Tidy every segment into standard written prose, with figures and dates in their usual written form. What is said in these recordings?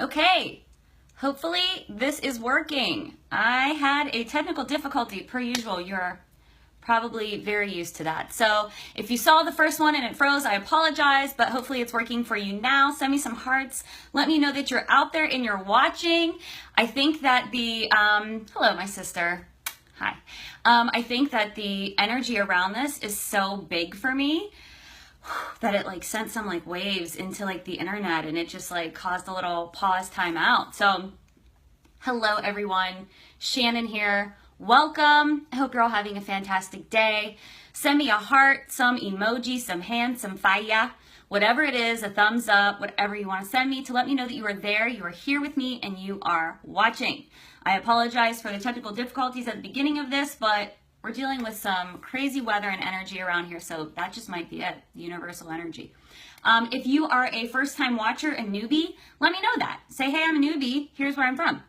Okay, hopefully this is working. I had a technical difficulty per usual. You're probably very used to that. So if you saw the first one and it froze, I apologize, but hopefully it's working for you now. Send me some hearts. Let me know that you're out there and you're watching. I think that hello, my sister. Hi. I think that the energy around this is so big for me that it like sent some like waves into like the internet, and it just like caused a little pause time out. So hello everyone, Shannon here. Welcome. I hope you're all having a fantastic day. Send me a heart, some emoji, some hands, some fire, whatever it is, a thumbs up, whatever you want to send me to let me know that you are there, you are here with me, and you are watching. I apologize for the technical difficulties at the beginning of this, but we're dealing with some crazy weather and energy around here, so that just might be it, universal energy. If you are a first-time watcher, a newbie, let me know that. Say, hey, I'm a newbie, here's where I'm from.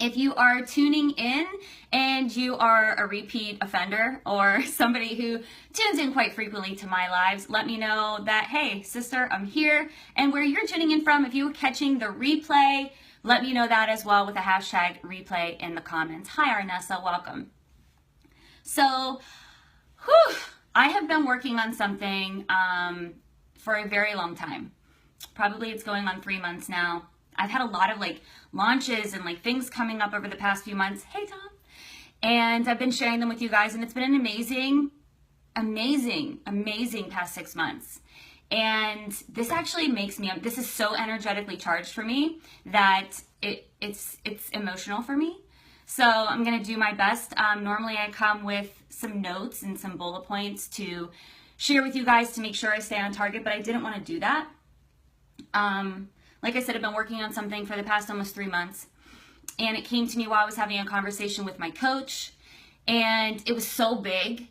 If you are tuning in and you are a repeat offender or somebody who tunes in quite frequently to my lives, let me know that, hey, sister, I'm here. And where you're tuning in from, if you're catching the replay, let me know that as well with the hashtag replay in the comments. Hi, Arnessa, welcome. So, I have been working on something for a very long time. Probably it's going on 3 months now. I've had a lot of like launches and like things coming up over the past few months. Hey, Tom. And I've been sharing them with you guys, and it's been an amazing past 6 months. And this actually makes me, this is so energetically charged for me that it's emotional for me. So I'm going to do my best. Normally I come with some notes and some bullet points to share with you guys to make sure I stay on target, but I didn't want to do that. Like I said, I've been working on something for the past almost 3 months, and it came to me while I was having a conversation with my coach, and it was so big.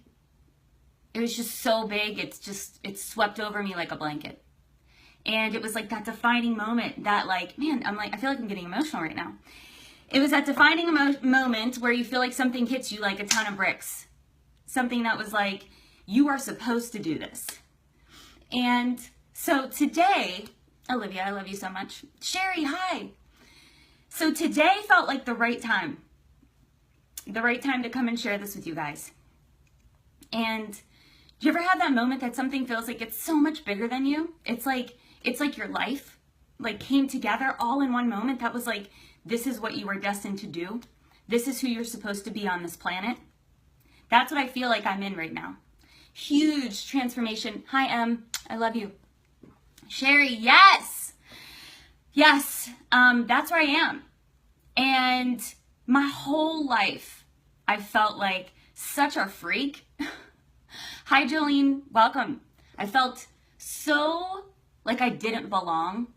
It was just so big. It swept over me like a blanket. And it was like that defining moment that like, man, I feel like I'm getting emotional right now. It was that defining moment where you feel like something hits you like a ton of bricks. Something that was like, you are supposed to do this. And so today, Olivia, I love you so much. Sherry, hi. So today felt like the right time. The right time to come and share this with you guys. And do you ever have that moment that something feels like it's so much bigger than you? It's like your life like came together all in one moment. That was like, this is what you were destined to do. This is who you're supposed to be on this planet. That's what I feel like I'm in right now. Huge transformation. Hi, Em. I love you. Sherry, yes. Yes, that's where I am. And my whole life, I felt like such a freak. Hi, Jolene, welcome. I felt so like I didn't belong.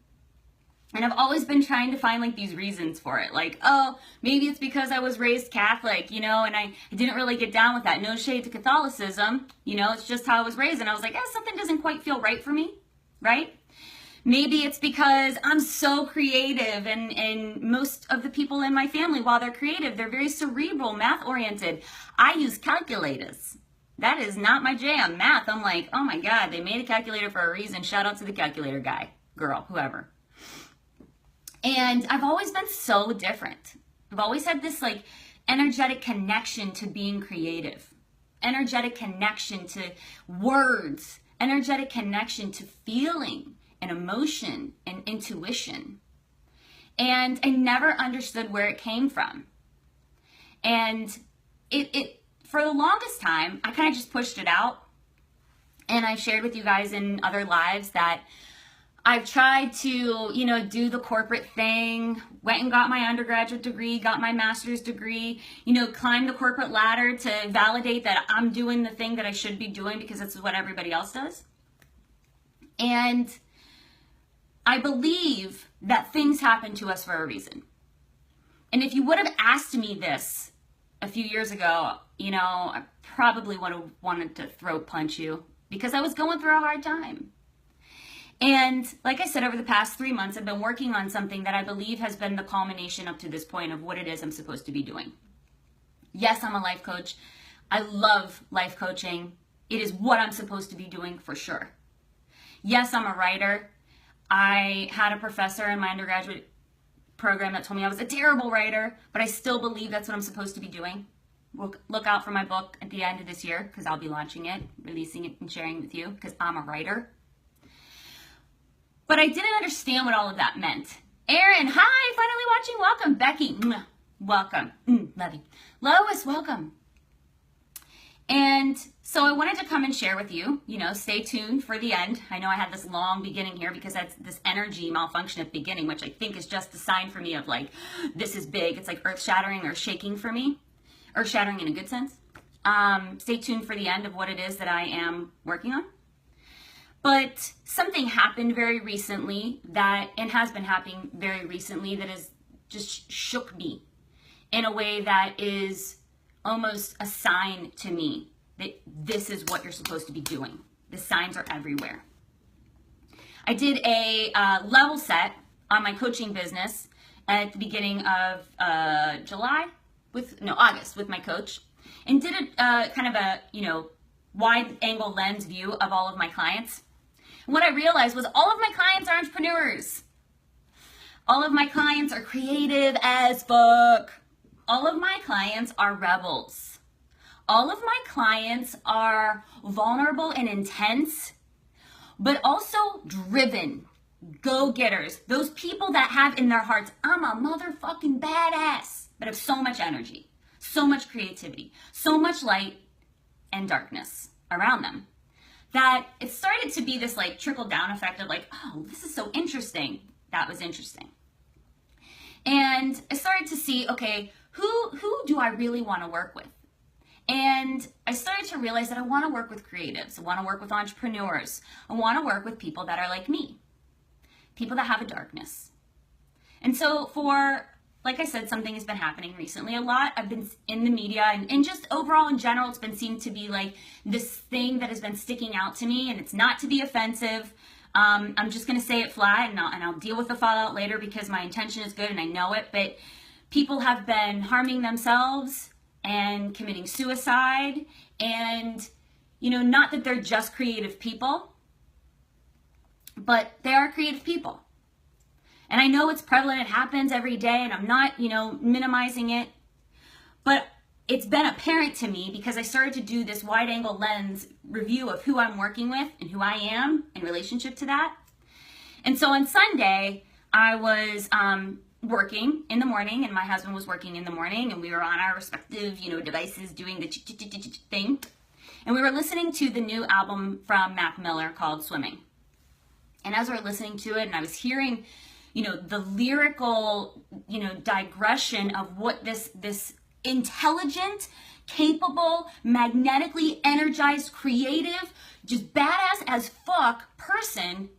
And I've always been trying to find like these reasons for it. Like, oh, maybe it's because I was raised Catholic, and I didn't really get down with that. No shade to Catholicism, it's just how I was raised. And I was like, something doesn't quite feel right for me, right? Maybe it's because I'm so creative, and most of the people in my family, while they're creative, they're very cerebral, math-oriented. I use calculators. That is not my jam. Math, I'm like, oh my God, they made a calculator for a reason. Shout out to the calculator guy, girl, whoever. And I've always been so different. I've always had this like energetic connection to being creative, energetic connection to words, energetic connection to feeling and emotion and intuition. And I never understood where it came from. And it for the longest time, I kind of just pushed it out. And I shared with you guys in other lives that I've tried to, do the corporate thing, went and got my undergraduate degree, got my master's degree, climbed the corporate ladder to validate that I'm doing the thing that I should be doing because it's what everybody else does. And I believe that things happen to us for a reason. And if you would have asked me this a few years ago, I probably would have wanted to throat punch you because I was going through a hard time. And like I said, over the past 3 months, I've been working on something that I believe has been the culmination up to this point of what it is I'm supposed to be doing. Yes, I'm a life coach. I love life coaching. It is what I'm supposed to be doing for sure. Yes, I'm a writer. I had a professor in my undergraduate program that told me I was a terrible writer, but I still believe that's what I'm supposed to be doing. Look out for my book at the end of this year, because I'll be launching it, releasing it, and sharing it with you, because I'm a writer. But I didn't understand what all of that meant. Erin, hi, finally watching. Welcome. Becky, welcome. Love you. Lois, welcome. And so I wanted to come and share with you, stay tuned for the end. I know I had this long beginning here because that's this energy malfunction at the beginning, which I think is just a sign for me of like, this is big. It's like earth shattering or shaking for me, earth shattering in a good sense. Stay tuned for the end of what it is that I am working on. But something happened very recently and has been happening very recently that has just shook me in a way that is almost a sign to me that this is what you're supposed to be doing. The signs are everywhere. I did a level set on my coaching business at the beginning of August with my coach, and did a kind of a wide angle lens view of all of my clients. And what I realized was all of my clients are entrepreneurs. All of my clients are creative as fuck. All of my clients are rebels. All of my clients are vulnerable and intense, but also driven, go-getters. Those people that have in their hearts, I'm a motherfucking badass, but have so much energy, so much creativity, so much light and darkness around them, that it started to be this like trickle-down effect of like, oh, this is so interesting. That was interesting. And I started to see, okay, who do I really want to work with? And I started to realize that I want to work with creatives. I want to work with entrepreneurs. I want to work with people that are like me, people that have a darkness. And so like I said, something has been happening recently a lot. I've been in the media and just overall in general, it's been seen to be like this thing that has been sticking out to me, and it's not to be offensive. I'm just going to say it flat, and I'll deal with the fallout later because my intention is good and I know it. But people have been harming themselves and committing suicide, and not that they're just creative people, but they are creative people. And I know it's prevalent, it happens every day, and I'm not minimizing it, but it's been apparent to me because I started to do this wide angle lens review of who I'm working with and who I am in relationship to that. And so on Sunday, I was working in the morning, and my husband was working in the morning, and we were on our respective, devices doing the thing. And we were listening to the new album from Mac Miller called Swimming. And as we were listening to it, and I was hearing, the lyrical, digression of what this intelligent, capable, magnetically energized, creative, just badass as fuck person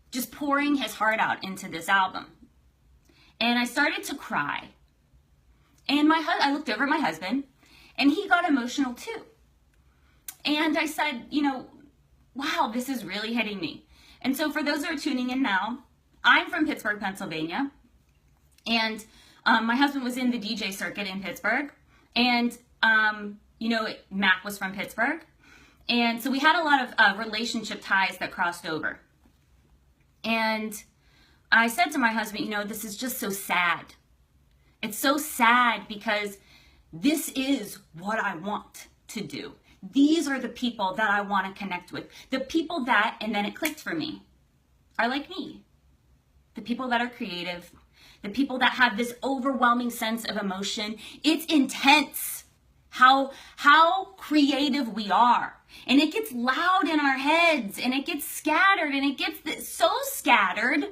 just pouring his heart out into this album. And I started to cry. And I looked over at my husband, and he got emotional too. And I said, wow, this is really hitting me. And so for those that are tuning in now, I'm from Pittsburgh, Pennsylvania. And my husband was in the DJ circuit in Pittsburgh. And, Mac was from Pittsburgh. And so we had a lot of relationship ties that crossed over. And I said to my husband, this is just so sad. It's so sad because this is what I want to do. These are the people that I want to connect with. The people that, and then it clicked for me, are like me. The people that are creative, the people that have this overwhelming sense of emotion. It's intense how creative we are. And it gets loud in our heads, and it gets scattered, and it gets so scattered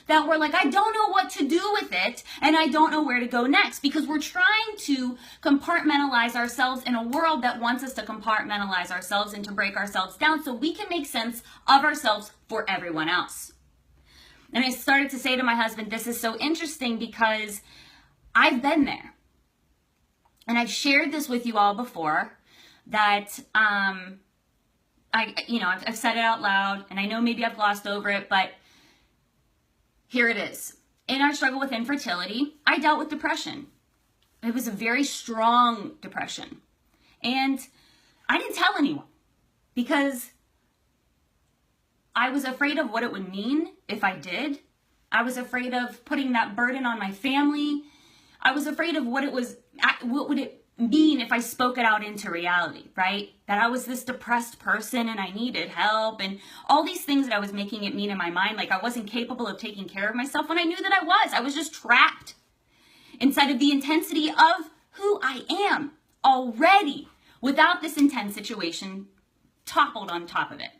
that we're like, I don't know what to do with it, and I don't know where to go next, because we're trying to compartmentalize ourselves in a world that wants us to compartmentalize ourselves and to break ourselves down so we can make sense of ourselves for everyone else. And I started to say to my husband, this is so interesting because I've been there. And I've shared this with you all before, that I've said it out loud, and I know maybe I've glossed over it, but here it is. In our struggle with infertility, I dealt with depression. It was a very strong depression. And I didn't tell anyone because I was afraid of what it would mean if I did. I was afraid of putting that burden on my family. I was afraid of what would it mean if I spoke it out into reality, right? That I was this depressed person and I needed help and all these things that I was making it mean in my mind, like I wasn't capable of taking care of myself when I knew that I was. I was just trapped inside of the intensity of who I am already without this intense situation toppled on top of it.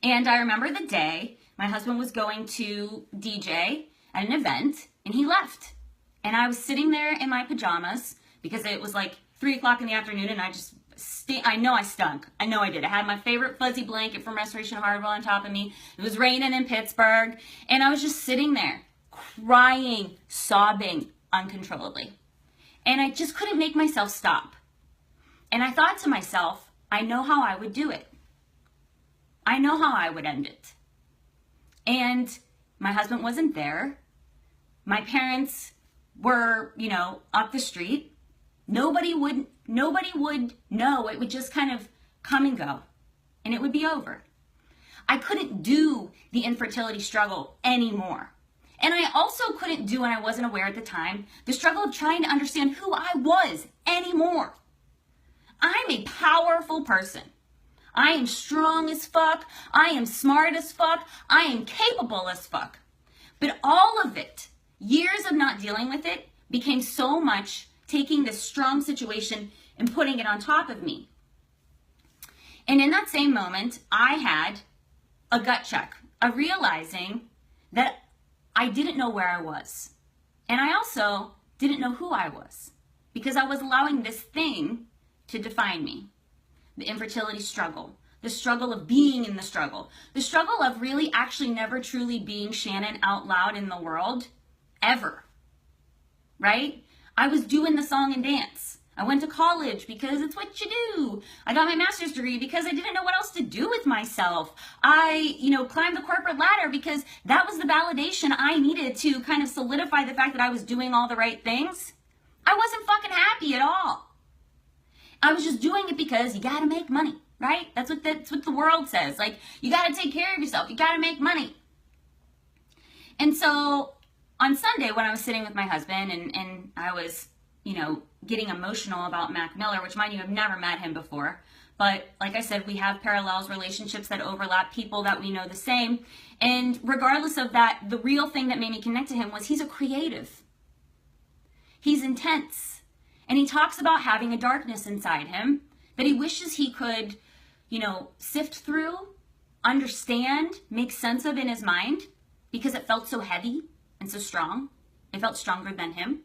And I remember the day my husband was going to DJ at an event and he left. And I was sitting there in my pajamas because it was like 3 o'clock in the afternoon and I know I stunk. I know I did. I had my favorite fuzzy blanket from Restoration Hardware on top of me. It was raining in Pittsburgh. And I was just sitting there crying, sobbing uncontrollably. And I just couldn't make myself stop. And I thought to myself, I know how I would do it. I know how I would end it. And my husband wasn't there. My parents were, up the street. Nobody would know. It would just kind of come and go, and it would be over. I couldn't do the infertility struggle anymore. And I also couldn't do, and I wasn't aware at the time, the struggle of trying to understand who I was anymore. I'm a powerful person. I am strong as fuck. I am smart as fuck. I am capable as fuck. But all of it, years of not dealing with it, became so much taking this strong situation and putting it on top of me. And in that same moment, I had a gut check of realizing that I didn't know where I was. And I also didn't know who I was because I was allowing this thing to define me. The infertility struggle, the struggle of being in the struggle of really actually never truly being Shannon out loud in the world, ever, right? I was doing the song and dance. I went to college because it's what you do. I got my master's degree because I didn't know what else to do with myself. I, climbed the corporate ladder because that was the validation I needed to kind of solidify the fact that I was doing all the right things. I wasn't fucking happy at all. I was just doing it because you gotta make money, right? That's what the world says. Like, you gotta take care of yourself. You gotta make money. And so on Sunday when I was sitting with my husband and I was, getting emotional about Mac Miller, which mind you, I've never met him before. But like I said, we have parallels, relationships that overlap, people that we know the same. And regardless of that, the real thing that made me connect to him was he's a creative. He's intense. And he talks about having a darkness inside him that he wishes he could, sift through, understand, make sense of in his mind because it felt so heavy and so strong. It felt stronger than him.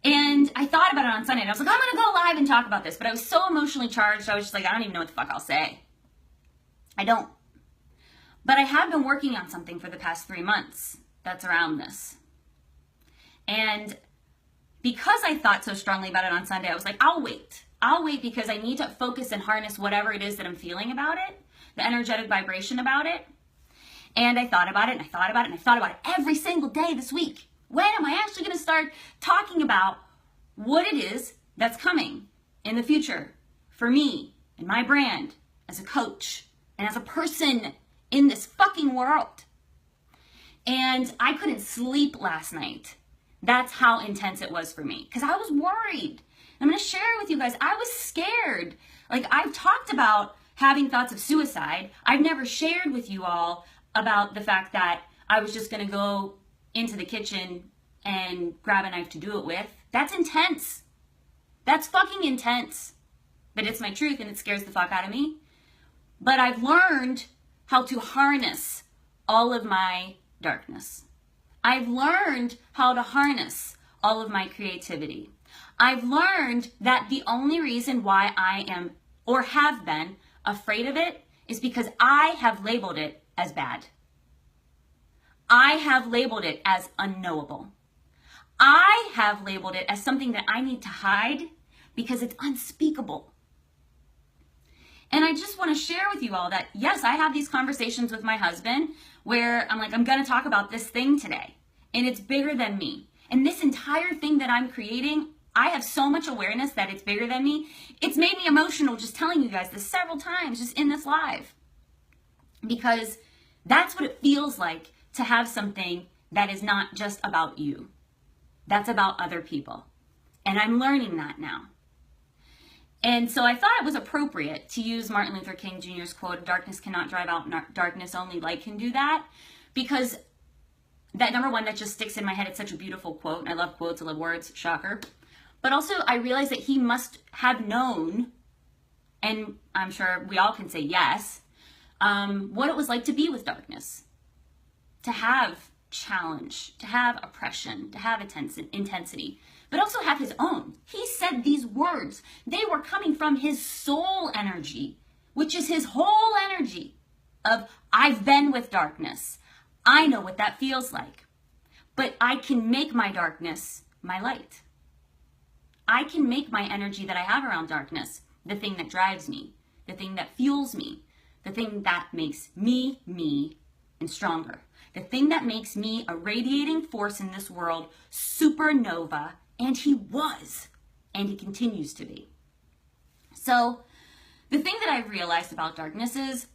And I thought about it on Sunday and I was like, I'm going to go live and talk about this. But I was so emotionally charged. I was just like, I don't even know what the fuck I'll say. I don't. But I have been working on something for the past 3 months that's around this. And because I thought so strongly about it on Sunday, I was like, I'll wait. I'll wait because I need to focus and harness whatever it is that I'm feeling about it, the energetic vibration about it. And I thought about it and I thought about it and I thought about it every single day this week. When am I actually going to start talking about what it is that's coming in the future for me and my brand as a coach and as a person in this fucking world? And I couldn't sleep last night. That's how intense it was for me because I was worried. I'm going to share with you guys. I was scared. Like, I've talked about having thoughts of suicide. I've never shared with you all about the fact that I was just going to go into the kitchen and grab a knife to do it with. That's intense. That's fucking intense. But it's my truth and it scares the fuck out of me. But I've learned how to harness all of my darkness. I've learned how to harness all of my creativity. I've learned that the only reason why I am or have been afraid of it is because I have labeled it as bad. I have labeled it as unknowable. I have labeled it as something that I need to hide because it's unspeakable. And I just want to share with you all that, yes, I have these conversations with my husband where I'm like, I'm going to talk about this thing today. And it's bigger than me. And this entire thing that I'm creating, I have so much awareness that it's bigger than me. It's made me emotional just telling you guys this several times just in this live. Because That's what it feels like to have something that is not just about you. That's about other people. And I'm learning that now. And so I thought it was appropriate to use Martin Luther King Jr.'s quote, "Darkness cannot drive out darkness, only light can do that," because that, number one, that just sticks in my head. It's such a beautiful quote, and I love quotes, I love words, shocker. But also I realized that he must have known, and I'm sure we all can say yes, what it was like to be with darkness, to have challenge, to have oppression, to have intensity, but also have his own. He said these words. They were coming from his soul energy, which is his whole energy of, I've been with darkness. I know what that feels like. But I can make my darkness my light. I can make my energy that I have around darkness the thing that drives me, the thing that fuels me, the thing that makes me, me, and stronger. The thing that makes me a radiating force in this world, supernova, and he was, and he continues to be. So the thing that I realized about darkness is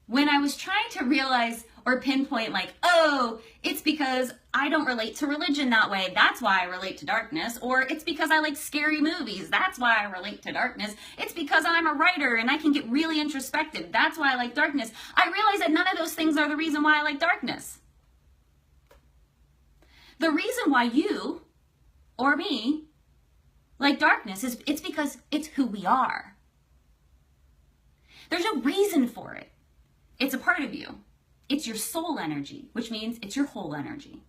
when I was trying to realize or pinpoint like, oh, it's because I don't relate to religion that way, that's why I relate to darkness, or it's because I like scary movies, that's why I relate to darkness, it's because I'm a writer and I can get really introspective, that's why I like darkness. I realized that none of those things are the reason why I like darkness. The reason why you or me like darkness is it's because it's who we are. There's no reason for it. It's a part of you. It's your soul energy, which means it's your whole energy.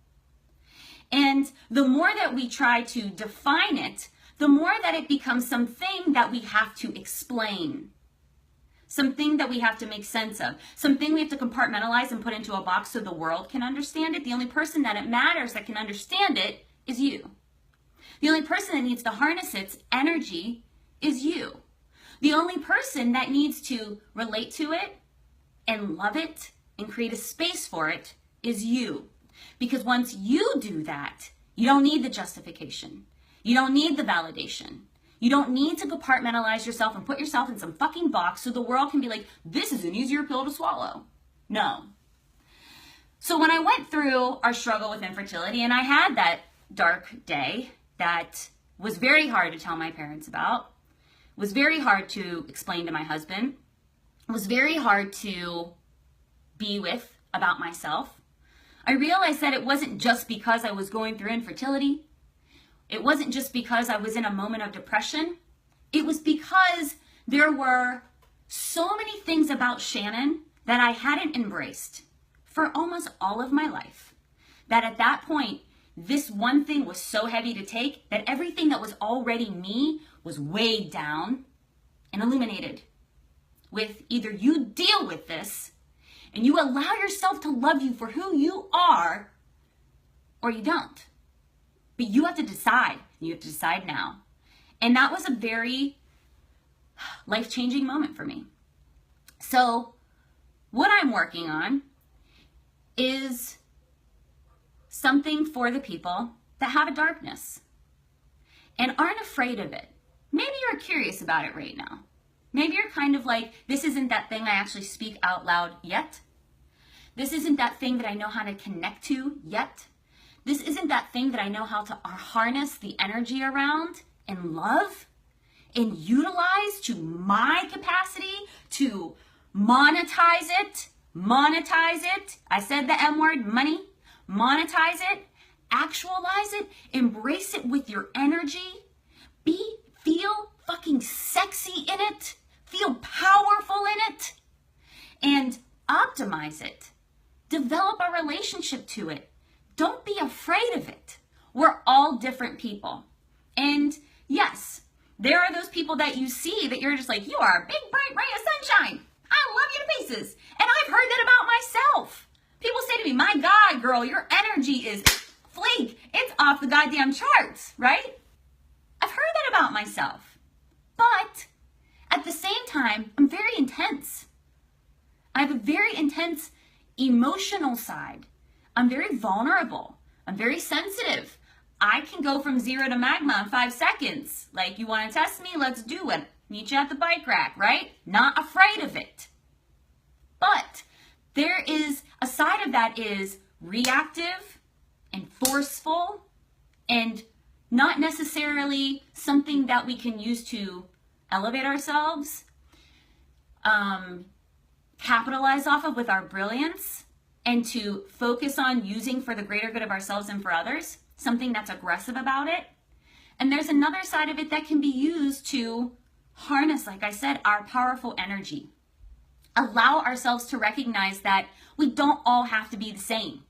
And the more that we try to define it, the more that it becomes something that we have to explain, something that we have to make sense of, something we have to compartmentalize and put into a box so the world can understand it. The only person that it matters that can understand it is you. The only person that needs to harness its energy is you. The only person that needs to relate to it and love it and create a space for it is you. Because once you do that, you don't need the justification. You don't need the validation. You don't need to compartmentalize yourself and put yourself in some fucking box so the world can be like, this is an easier pill to swallow. No. So when I went through our struggle with infertility, and I had that dark day that was very hard to tell my parents about, was very hard to explain to my husband, was very hard to be with about myself, I realized that it wasn't just because I was going through infertility. It wasn't just because I was in a moment of depression. It was because there were so many things about Shannon that I hadn't embraced for almost all of my life, that at that point, this one thing was so heavy to take that everything that was already me was weighed down and illuminated with either you deal with this and you allow yourself to love you for who you are, or you don't. But you have to decide. You have to decide now. And that was a very life-changing moment for me. So what I'm working on is something for the people that have a darkness and aren't afraid of it. Maybe you're curious about it right now. Maybe you're kind of like, this isn't that thing I actually speak out loud yet. This isn't that thing that I know how to connect to yet. This isn't that thing that I know how to harness the energy around and love and utilize to my capacity to monetize it. Monetize it. I said the M word, money. Monetize it. Actualize it. Embrace it with your energy. Feel fucking sexy in it. Feel powerful in it. And optimize it. Develop a relationship to it. Don't be afraid of it. We're all different people. And yes, there are those people that you see that you're just like, you are a big bright ray of sunshine. I love you to pieces. And I've heard that about myself. People say to me, my God, girl, your energy is fleek. It's off the goddamn charts, right? I've heard that about myself. But at the same time, I'm very intense. I have a very intense emotional side. I'm very vulnerable. I'm very sensitive. I can go from 0 to magma in 5 seconds. Like, you want to test me? Let's do it. Meet you at the bike rack, right? Not afraid of it. But there is a side of that is reactive and forceful and not necessarily something that we can use to elevate ourselves, capitalize off of with our brilliance, and to focus on using for the greater good of ourselves and for others, something that's aggressive about it. And there's another side of it that can be used to harness, like I said, our powerful energy. Allow ourselves to recognize that we don't all have to be the same.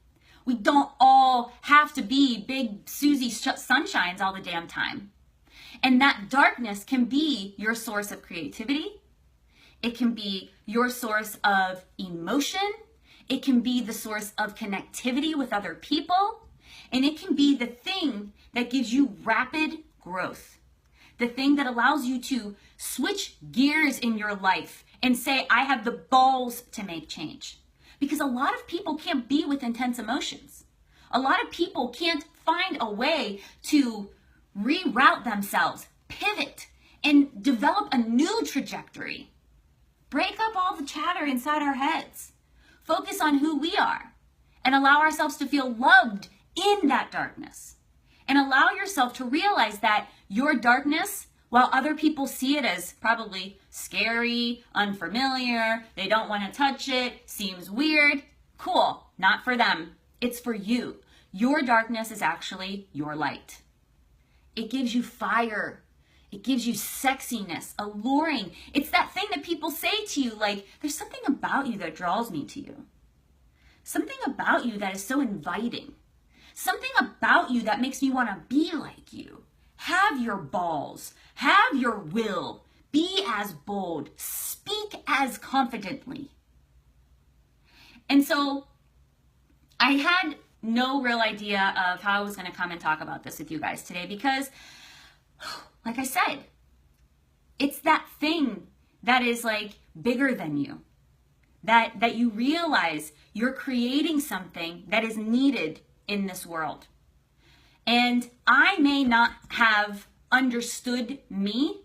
We don't all have to be big Susie sunshines all the damn time. And that darkness can be your source of creativity. It can be your source of emotion. It can be the source of connectivity with other people. And it can be the thing that gives you rapid growth. The thing that allows you to switch gears in your life and say, I have the balls to make change. Because a lot of people can't be with intense emotions. A lot of people can't find a way to reroute themselves, pivot, and develop a new trajectory. Break up all the chatter inside our heads. Focus on who we are and allow ourselves to feel loved in that darkness. And allow yourself to realize that your darkness, while other people see it as probably scary, unfamiliar, they don't want to touch it, seems weird, cool, not for them. It's for you. Your darkness is actually your light. It gives you fire. It gives you sexiness, alluring. It's that thing that people say to you, like, there's something about you that draws me to you. Something about you that is so inviting. Something about you that makes me want to be like you. Have your balls. Have your will. Be as bold. Speak as confidently. And so I had no real idea of how I was going to come and talk about this with you guys today because, like I said, it's that thing that is like bigger than you. That you realize you're creating something that is needed in this world. And I may not have understood me,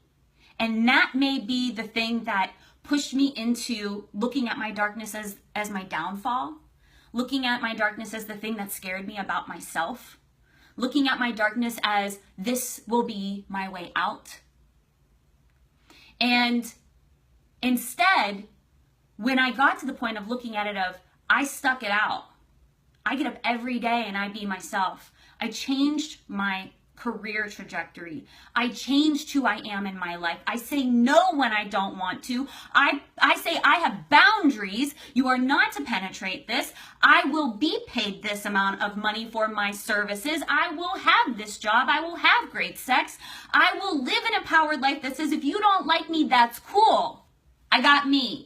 and that may be the thing that pushed me into looking at my darkness as my downfall, looking at my darkness as the thing that scared me about myself, looking at my darkness as this will be my way out. And instead, when I got to the point of looking at it of, I stuck it out. I get up every day and I be myself. I changed my career trajectory. I changed who I am in my life. I say no when I don't want to. I say I have boundaries. You are not to penetrate this. I will be paid this amount of money for my services. I will have this job. I will have great sex. I will live an empowered life that says if you don't like me, that's cool. I got me.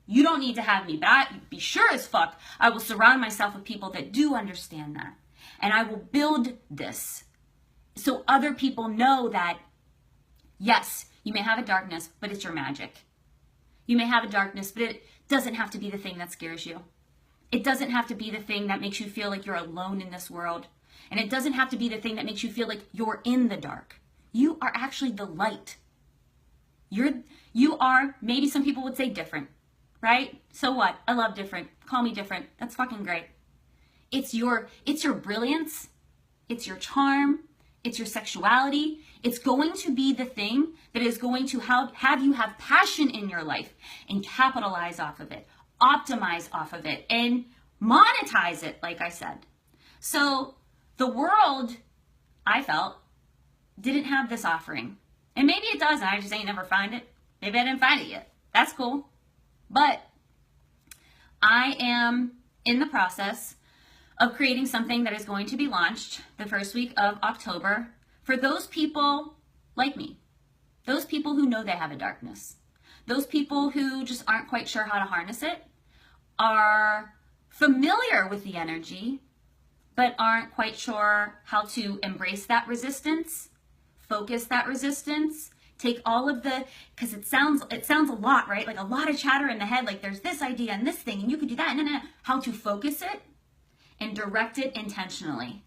You don't need to have me, but I be sure as fuck I will surround myself with people that do understand that. And I will build this so other people know that, yes, you may have a darkness, but it's your magic. You may have a darkness, but it doesn't have to be the thing that scares you. It doesn't have to be the thing that makes you feel like you're alone in this world. And it doesn't have to be the thing that makes you feel like you're in the dark. You are actually the light. You are, maybe some people would say different. Right? So what? I love different. Call me different. That's fucking great. It's your brilliance. It's your charm. It's your sexuality. It's going to be the thing that is going to have you have passion in your life and capitalize off of it, optimize off of it, and monetize it, like I said. So the world, I felt, didn't have this offering. And maybe it does, and I just ain't never find it. Maybe I didn't find it yet. That's cool. But I am in the process of creating something that is going to be launched the first week of October for those people like me, those people who know they have a darkness, those people who just aren't quite sure how to harness it, are familiar with the energy, but aren't quite sure how to embrace that resistance, focus that resistance, take all of the, because it sounds a lot, right? Like a lot of chatter in the head, like there's this idea and this thing, and you could do that, and how to focus it and direct it intentionally.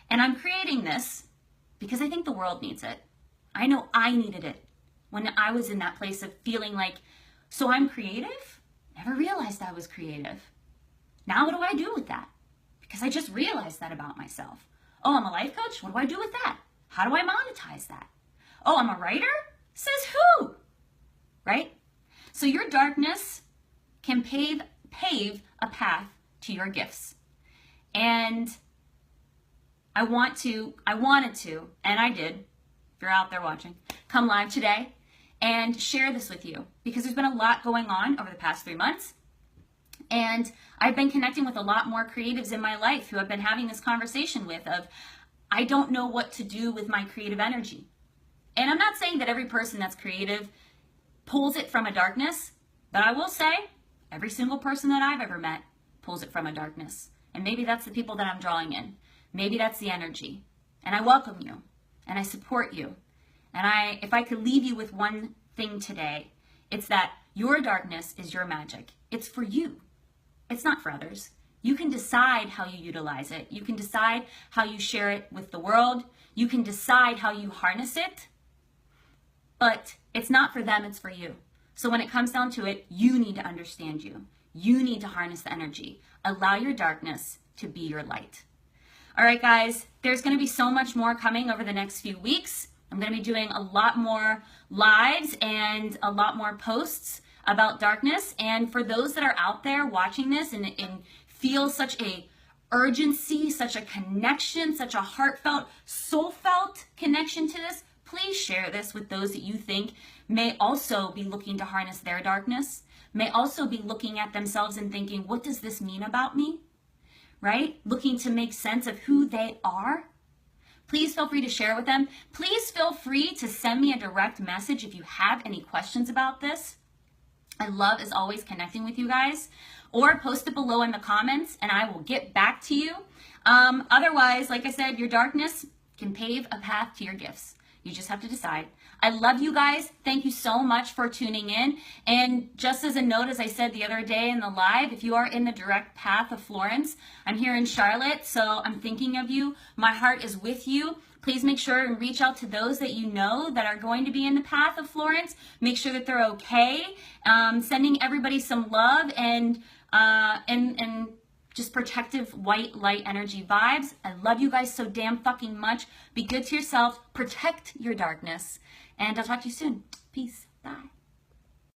And I'm creating this because I think the world needs it. I know I needed it when I was in that place of feeling like, so I'm creative, Never realized I was creative. Now what do I do with that? Because I just realized that about myself. Oh, I'm a life coach? What do I do with that? How do I monetize that? Oh, I'm a writer? Says who? Right? So your darkness can pave a path to your gifts. And I wanted to, and I did, if you're out there watching, come live today and share this with you because there's been a lot going on over the past 3 months. And I've been connecting with a lot more creatives in my life who I've been having this conversation with of, I don't know what to do with my creative energy. And I'm not saying that every person that's creative pulls it from a darkness, but I will say every single person that I've ever met pulls it from a darkness. And maybe that's the people that I'm drawing in. Maybe that's the energy. And I welcome you and I support you. And if I could leave you with one thing today, it's that your darkness is your magic. It's for you. It's not for others. You can decide how you utilize it. You can decide how you share it with the world. You can decide how you harness it. But it's not for them, it's for you. So when it comes down to it, you need to understand you. You need to harness the energy. Allow your darkness to be your light. All right, guys, there's going to be so much more coming over the next few weeks. I'm going to be doing a lot more lives and a lot more posts about darkness. And for those that are out there watching this and feel such a urgency, such a connection, such a heartfelt, soul-felt connection to this, please share this with those that you think may also be looking to harness their darkness, may also be looking at themselves and thinking, what does this mean about me? Right? Looking to make sense of who they are. Please feel free to share with them. Please feel free to send me a direct message if you have any questions about this. I love, as always, connecting with you guys. Or post it below in the comments and I will get back to you. Otherwise, like I said, your darkness can pave a path to your gifts. You just have to decide. I love you guys. Thank you so much for tuning in. And just as a note, as I said the other day in the live, if you are in the direct path of Florence, I'm here in Charlotte, so I'm thinking of you. My heart is with you. Please make sure and reach out to those that you know that are going to be in the path of Florence. Make sure that they're okay. Sending everybody some love and just protective white light energy vibes. I love you guys so damn fucking much. Be good to yourself. Protect your darkness. And I'll talk to you soon. Peace. Bye.